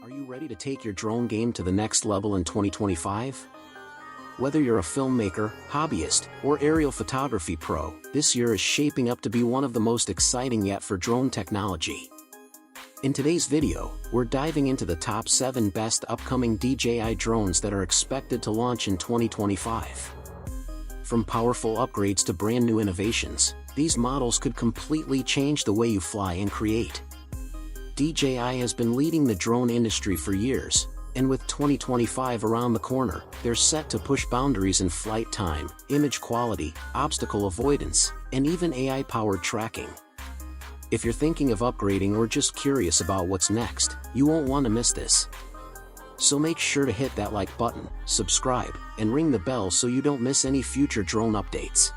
Are you ready to take your drone game to the next level in 2025? Whether you're a filmmaker, hobbyist, or aerial photography pro, this year is shaping up to be one of the most exciting yet for drone technology. In today's video, we're diving into the top 7 best upcoming DJI drones that are expected to launch in 2025. From powerful upgrades to brand new innovations, these models could completely change the way you fly and create. DJI has been leading the drone industry for years, and with 2025 around the corner, they're set to push boundaries in flight time, image quality, obstacle avoidance, and even AI-powered tracking. If you're thinking of upgrading or just curious about what's next, you won't want to miss this. So make sure to hit that like button, subscribe, and ring the bell so you don't miss any future drone updates.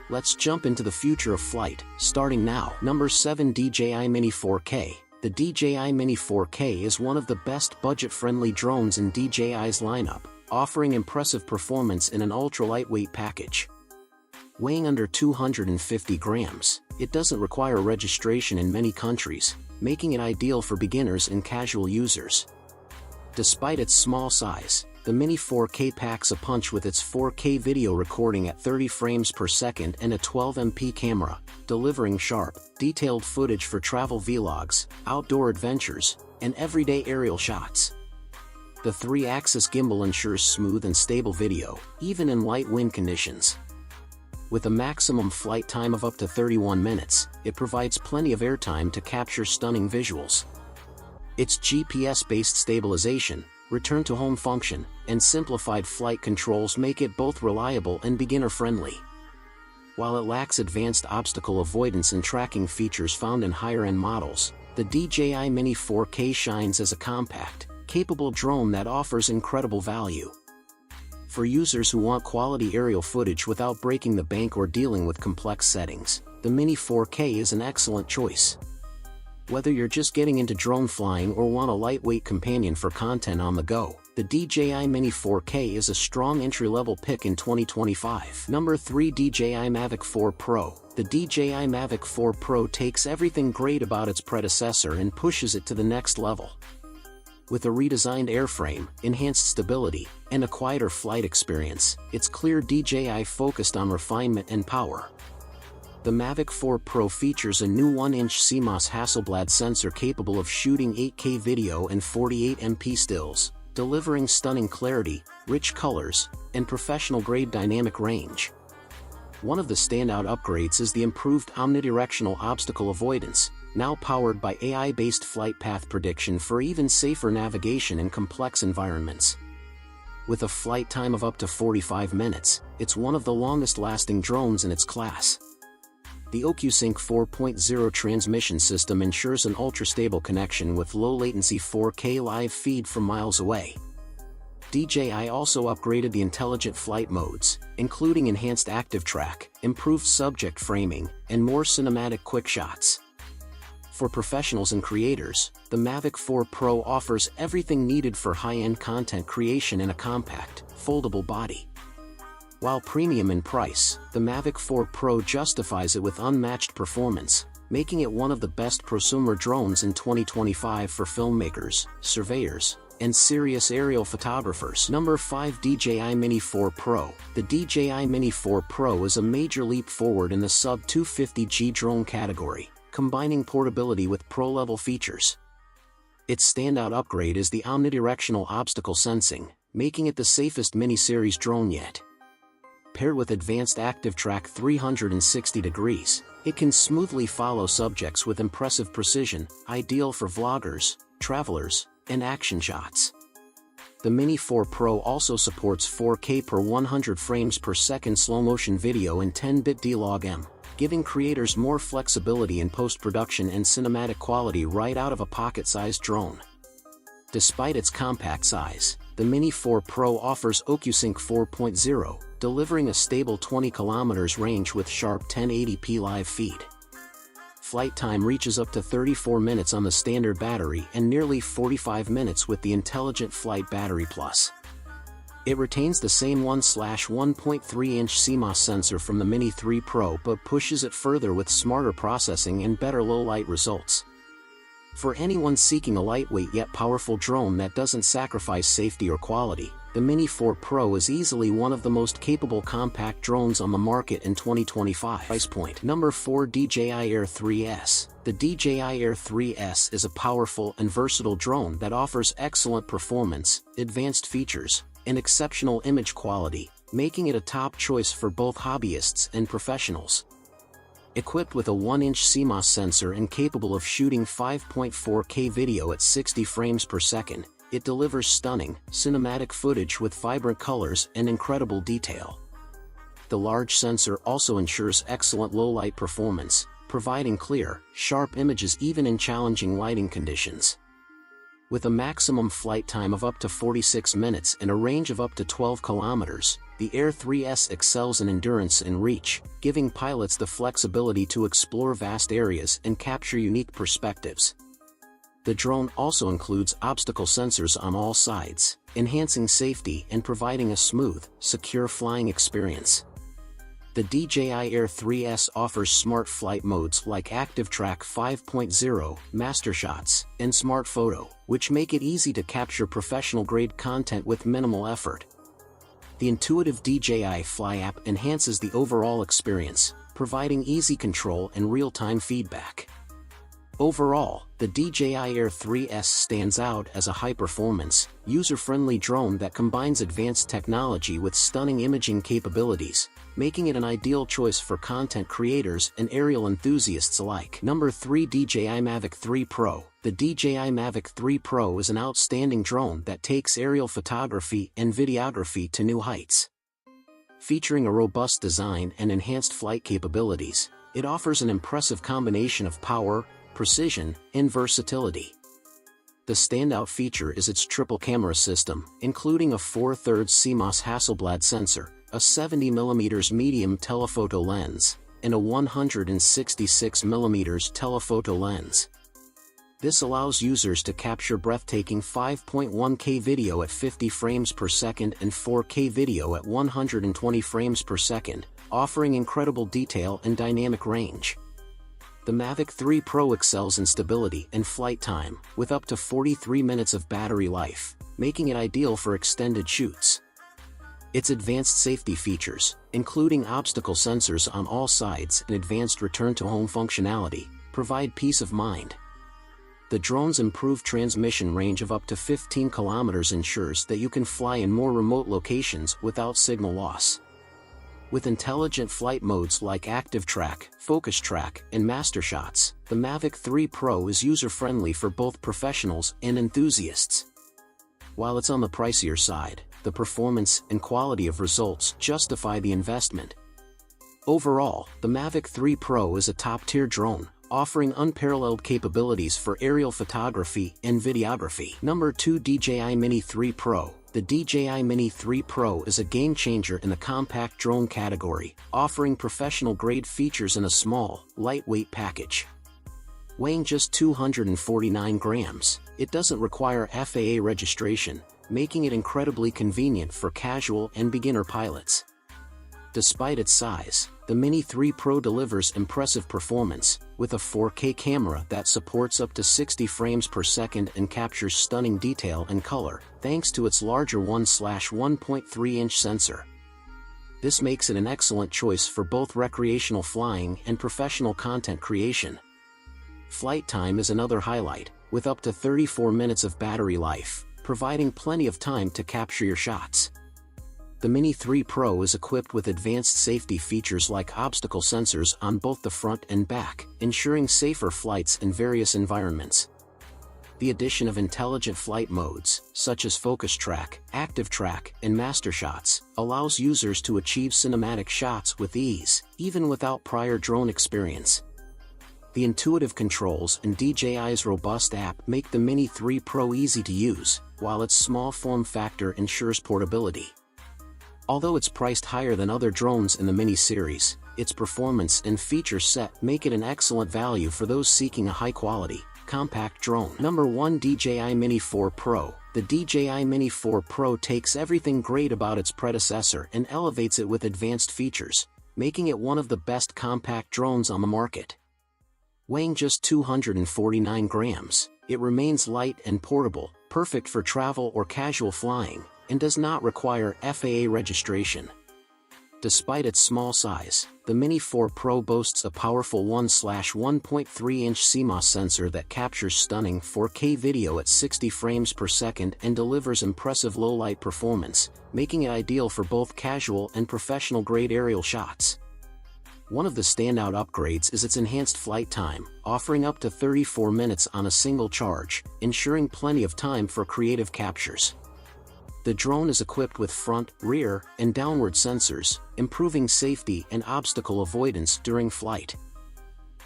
Let's jump into the future of flight, starting now. Number 7, DJI Mini 4K. The DJI Mini 4K is one of the best budget-friendly drones in DJI's lineup, offering impressive performance in an ultra-lightweight package. Weighing under 250 grams, it doesn't require registration in many countries, making it ideal for beginners and casual users. Despite its small size, the Mini 4K packs a punch with its 4K video recording at 30 frames per second and a 12MP camera, delivering sharp, detailed footage for travel vlogs, outdoor adventures, and everyday aerial shots. The 3-axis gimbal ensures smooth and stable video, even in light wind conditions. With a maximum flight time of up to 31 minutes, it provides plenty of airtime to capture stunning visuals. Its GPS-based stabilization, return-to-home function, and simplified flight controls make it both reliable and beginner-friendly. While it lacks advanced obstacle avoidance and tracking features found in higher-end models, the DJI Mini 4K shines as a compact, capable drone that offers incredible value. For users who want quality aerial footage without breaking the bank or dealing with complex settings, the Mini 4K is an excellent choice. Whether you're just getting into drone flying or want a lightweight companion for content on the go, the DJI Mini 4K is a strong entry-level pick in 2025. Number 3, DJI Mavic 4 Pro. The DJI Mavic 4 Pro takes everything great about its predecessor and pushes it to the next level. With a redesigned airframe, enhanced stability, and a quieter flight experience, it's clear DJI focused on refinement and power. The Mavic 4 Pro features a new 1-inch CMOS Hasselblad sensor capable of shooting 8K video and 48MP stills, delivering stunning clarity, rich colors, and professional-grade dynamic range. One of the standout upgrades is the improved omnidirectional obstacle avoidance, now powered by AI-based flight path prediction for even safer navigation in complex environments. With a flight time of up to 45 minutes, it's one of the longest-lasting drones in its class. The OcuSync 4.0 transmission system ensures an ultra-stable connection with low-latency 4K live feed from miles away. DJI also upgraded the intelligent flight modes, including enhanced active track, improved subject framing, and more cinematic quick shots. For professionals and creators, the Mavic 4 Pro offers everything needed for high-end content creation in a compact, foldable body. While premium in price, the Mavic 4 Pro justifies it with unmatched performance, making it one of the best prosumer drones in 2025 for filmmakers, surveyors, and serious aerial photographers. Number 5, DJI Mini 4 Pro. The DJI Mini 4 Pro is a major leap forward in the sub-250G drone category, combining portability with pro-level features. Its standout upgrade is the omnidirectional obstacle sensing, making it the safest mini-series drone yet. Paired with advanced active track 360 degrees, it can smoothly follow subjects with impressive precision, ideal for vloggers, travelers, and action shots. The Mini 4 Pro also supports 4K per 100 frames per second slow-motion video and 10-bit D-Log-M, giving creators more flexibility in post-production and cinematic quality right out of a pocket-sized drone. Despite its compact size, the Mini 4 Pro offers OcuSync 4.0, delivering a stable 20 km range with sharp 1080p live feed. Flight time reaches up to 34 minutes on the standard battery and nearly 45 minutes with the Intelligent Flight Battery Plus. It retains the same 1/1.3-inch CMOS sensor from the Mini 3 Pro but pushes it further with smarter processing and better low-light results. For anyone seeking a lightweight yet powerful drone that doesn't sacrifice safety or quality, the Mini 4 Pro is easily one of the most capable compact drones on the market in 2025. Price point. Number 4. DJI Air 3S. The DJI Air 3S is a powerful and versatile drone that offers excellent performance, advanced features, and exceptional image quality, making it a top choice for both hobbyists and professionals. Equipped with a 1-inch CMOS sensor and capable of shooting 5.4K video at 60 frames per second, it delivers stunning, cinematic footage with vibrant colors and incredible detail. The large sensor also ensures excellent low-light performance, providing clear, sharp images even in challenging lighting conditions. With a maximum flight time of up to 46 minutes and a range of up to 12 kilometers, the Air 3S excels in endurance and reach, giving pilots the flexibility to explore vast areas and capture unique perspectives. The drone also includes obstacle sensors on all sides, enhancing safety and providing a smooth, secure flying experience. The DJI Air 3S offers smart flight modes like Active Track 5.0, Master Shots, and Smart Photo, which make it easy to capture professional-grade content with minimal effort. The intuitive DJI Fly app enhances the overall experience, providing easy control and real-time feedback. Overall, the DJI Air 3S stands out as a high-performance, user-friendly drone that combines advanced technology with stunning imaging capabilities, making it an ideal choice for content creators and aerial enthusiasts alike. Number 3. DJI Mavic 3 Pro. The DJI Mavic 3 Pro is an outstanding drone that takes aerial photography and videography to new heights. Featuring a robust design and enhanced flight capabilities, it offers an impressive combination of power, precision, and versatility. The standout feature is its triple camera system, including a 4/3 CMOS Hasselblad sensor, a 70mm medium telephoto lens, and a 166mm telephoto lens. This allows users to capture breathtaking 5.1K video at 50 frames per second and 4K video at 120 frames per second, offering incredible detail and dynamic range. The Mavic 3 Pro excels in stability and flight time, with up to 43 minutes of battery life, making it ideal for extended shoots. Its advanced safety features, including obstacle sensors on all sides and advanced return-to-home functionality, provide peace of mind. The drone's improved transmission range of up to 15 kilometers ensures that you can fly in more remote locations without signal loss. With intelligent flight modes like Active Track, Focus Track, and Master Shots, the Mavic 3 Pro is user-friendly for both professionals and enthusiasts. While it's on the pricier side, the performance and quality of results justify the investment. Overall, the Mavic 3 Pro is a top-tier drone, offering unparalleled capabilities for aerial photography and videography. Number 2. DJI Mini 3 Pro. The DJI Mini 3 Pro is a game-changer in the compact drone category, offering professional-grade features in a small, lightweight package. Weighing just 249 grams, it doesn't require FAA registration, making it incredibly convenient for casual and beginner pilots. Despite its size, the Mini 3 Pro delivers impressive performance, with a 4K camera that supports up to 60 frames per second and captures stunning detail and color, thanks to its larger 1/1.3-inch sensor. This makes it an excellent choice for both recreational flying and professional content creation. Flight time is another highlight, with up to 34 minutes of battery life, providing plenty of time to capture your shots. The Mini 3 Pro is equipped with advanced safety features like obstacle sensors on both the front and back, ensuring safer flights in various environments. The addition of intelligent flight modes, such as Focus Track, Active Track, and Master Shots, allows users to achieve cinematic shots with ease, even without prior drone experience. The intuitive controls and DJI's robust app make the Mini 3 Pro easy to use, while its small form factor ensures portability. Although it's priced higher than other drones in the Mini series, its performance and feature set make it an excellent value for those seeking a high-quality, compact drone. Number 1. DJI Mini 4 Pro. The DJI Mini 4 Pro takes everything great about its predecessor and elevates it with advanced features, making it one of the best compact drones on the market. Weighing just 249 grams, it remains light and portable, perfect for travel or casual flying, and does not require FAA registration. Despite its small size, the Mini 4 Pro boasts a powerful 1/1.3-inch CMOS sensor that captures stunning 4K video at 60 frames per second and delivers impressive low-light performance, making it ideal for both casual and professional-grade aerial shots. One of the standout upgrades is its enhanced flight time, offering up to 34 minutes on a single charge, ensuring plenty of time for creative captures. The drone is equipped with front, rear, and downward sensors, improving safety and obstacle avoidance during flight.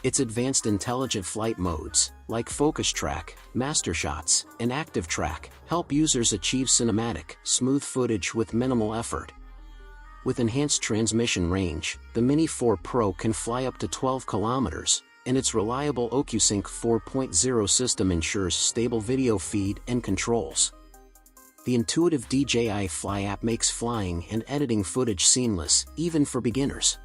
Its advanced intelligent flight modes, like Focus Track, Master Shots, and Active Track, help users achieve cinematic, smooth footage with minimal effort. With enhanced transmission range, the Mini 4 Pro can fly up to 12 kilometers, and its reliable OcuSync 4.0 system ensures stable video feed and controls. The intuitive DJI Fly app makes flying and editing footage seamless, even for beginners.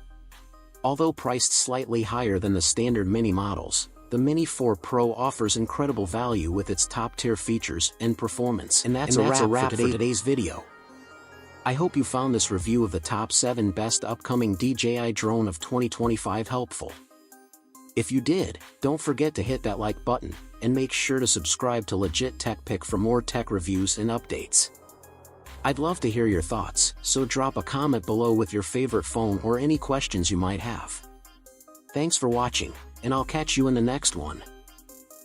Although priced slightly higher than the standard Mini models, the Mini 4 Pro offers incredible value with its top-tier features and performance. And that's a wrap for today's video. I hope you found this review of the top 7 best upcoming DJI drone of 2025 helpful. If you did, don't forget to hit that like button, and make sure to subscribe to Legit Tech Pick for more tech reviews and updates. I'd love to hear your thoughts, so drop a comment below with your favorite phone or any questions you might have. Thanks for watching, and I'll catch you in the next one.